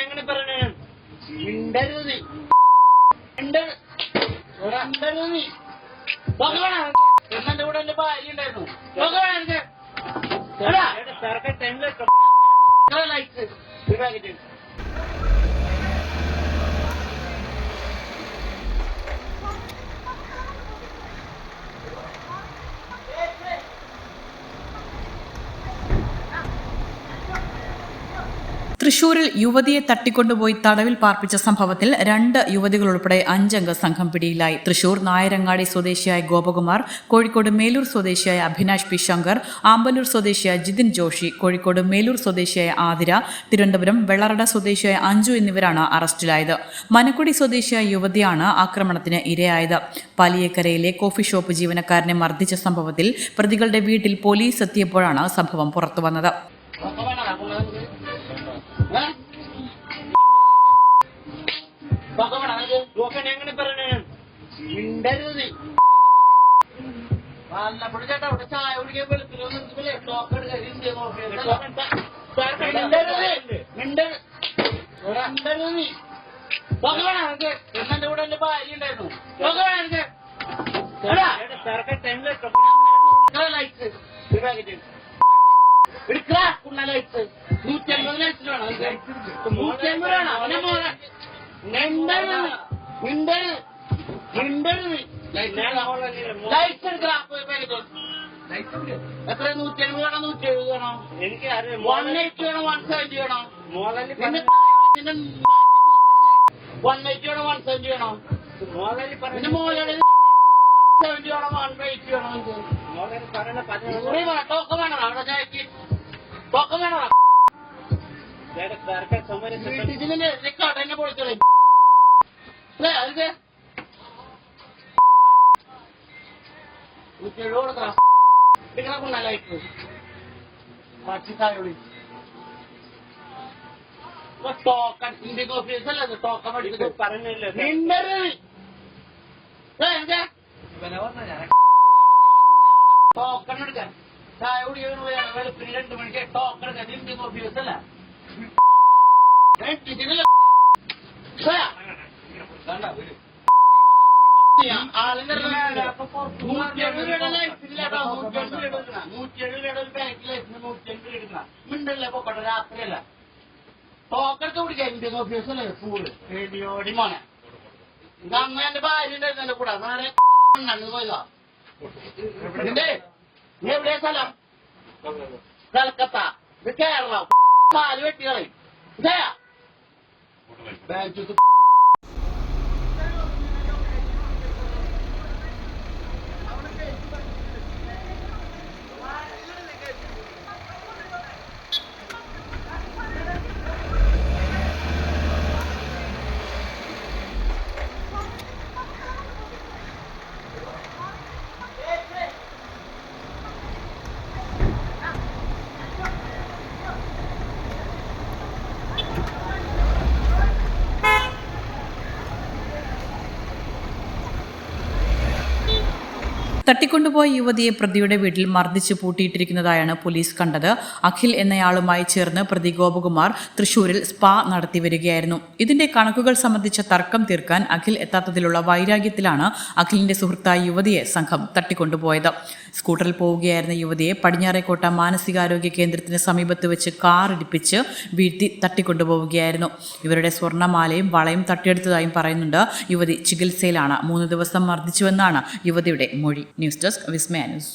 എങ്ങനെ പറഞ്ഞു മിണ്ടരുത് നീ നീ എന്നെ കൂടെ എന്റെ ഭാര്യ ഉണ്ടായിരുന്നു തൃശൂരിൽ യുവതിയെ തട്ടിക്കൊണ്ടുപോയി തടവിൽ പാർപ്പിച്ച സംഭവത്തിൽ 2 യുവതികൾ ഉൾപ്പെടെ 5 അംഗ സംഘം പിടിയിലായി. തൃശൂർ നായരങ്ങാടി സ്വദേശിയായ ഗോപകുമാർ, കോഴിക്കോട് മേലൂർ സ്വദേശിയായ അഭിനാഷ് പി ശങ്കർ, ആമ്പല്ലൂർ സ്വദേശിയായ ജിതിൻ ജോഷി, കോഴിക്കോട് മേലൂർ സ്വദേശിയായ ആതിര, തിരുവനന്തപുരം വെള്ളറട സ്വദേശിയായ അഞ്ജു എന്നിവരാണ് അറസ്റ്റിലായത്. മനക്കുടി സ്വദേശിയായ യുവതിയാണ് ആക്രമണത്തിന് ഇരയായത്. പാലിയേക്കരയിലെ കോഫി ഷോപ്പ് ജീവനക്കാരനെ മർദ്ദിച്ച സംഭവത്തിൽ പ്രതികളുടെ വീട്ടിൽ പോലീസ് എത്തിയപ്പോഴാണ് സംഭവം പുറത്തുവന്നത്. എങ്ങനെ പറഞ്ഞു മിണ്ടരുത് നീ ചേട്ടാ ഇവിടെ ചായ കുടിക്കാൻ വെളുപ്പില്ലേ ടോക്കൺ മിണ്ടരുത് നീ എന്നെ കൂടെ എന്റെ ഭാര്യ ഉണ്ടായിരുന്നു ലൈറ്റ്സ് 150 ലൈറ്റ്സ് വേണം 150 വേണം അവനെ മോനെ ലൈറ്റ്സ് എടുക്കാം എത്ര 150 വേണം 170 വേണം എനിക്ക് 180 വേണം 170 വേണം 180 വേണം 170 വേണം പിന്നെ മോളെ 170 വേണം 180 വേണം ടോക്ക വേണം അവിടെ ചായക്ക് ടോക്ക വേണം ഇതിന്റെ റെക്കോർഡ് എന്നെ പൊളിച്ചോളെ ടോക്കൺ ഇന്ത്യൻ ഓഫീസല്ല ടോക്കൺ പറഞ്ഞില്ല ടോക്കൺ എടുക്കാൻ ചായ കുടിക്കാൻ വെളുപ്പിന് 2 മണിക്ക് ടോക്കൺ എടുക്കാൻ ഇന്ത്യൻ ഓഫീസല്ല ആളിന്റെ 170 മിണ്ടല്ലേ പൊക്കട്ടെ രാത്രിയല്ല ടോക്കണൊക്കെ പിടിക്കാം ഇന്ത്യൻ ഓഫീസല്ലേ ഫൂള് പേടിയോടി മോനെ അന്ന് എന്റെ ഭാര്യ ഉണ്ടായിരുന്നു എന്റെ കൂടെ നേരെ പോയതാ ഇതിന്റെ നീ എവിടെയാ സ്ഥലം കൽക്കത്ത ഇത് കേരളം പാല് വെട്ടികളയും ബാങ്ക് തട്ടിക്കൊണ്ടുപോയ യുവതിയെ പ്രതിയുടെ വീട്ടിൽ മർദ്ദിച്ച് പൂട്ടിയിട്ടിരിക്കുന്നതായാണ് പോലീസ് കണ്ടത്. അഖിൽ എന്നയാളുമായി ചേർന്ന് പ്രതി ഗോപകുമാർ തൃശൂരിൽ സ്പാ നടത്തിവരികയായിരുന്നു. ഇതിന്റെ കണക്കുകൾ സംബന്ധിച്ച തർക്കം തീർക്കാൻ അഖിൽ എത്താത്തതിലുള്ള വൈരാഗ്യത്തിലാണ് അഖിലിന്റെ സുഹൃത്തായ യുവതിയെ സംഘം തട്ടിക്കൊണ്ടുപോയത്. സ്കൂട്ടറിൽ പോവുകയായിരുന്ന യുവതിയെ പടിഞ്ഞാറേക്കോട്ട മാനസികാരോഗ്യ കേന്ദ്രത്തിന് സമീപത്ത് വെച്ച് കാർ ഇടിപ്പിച്ച് വീഴ്ത്തി തട്ടിക്കൊണ്ടുപോവുകയായിരുന്നു. ഇവരുടെ സ്വർണ്ണമാലയും വളയും തട്ടിയെടുത്തതായും പറയുന്നുണ്ട്. യുവതി ചികിത്സയിലാണ്. 3 ദിവസം മർദ്ദിച്ചുവെന്നാണ് യുവതിയുടെ മൊഴി. ന്യൂസ് ഡെസ്ക് വിസ്മയ ന്യൂസ്.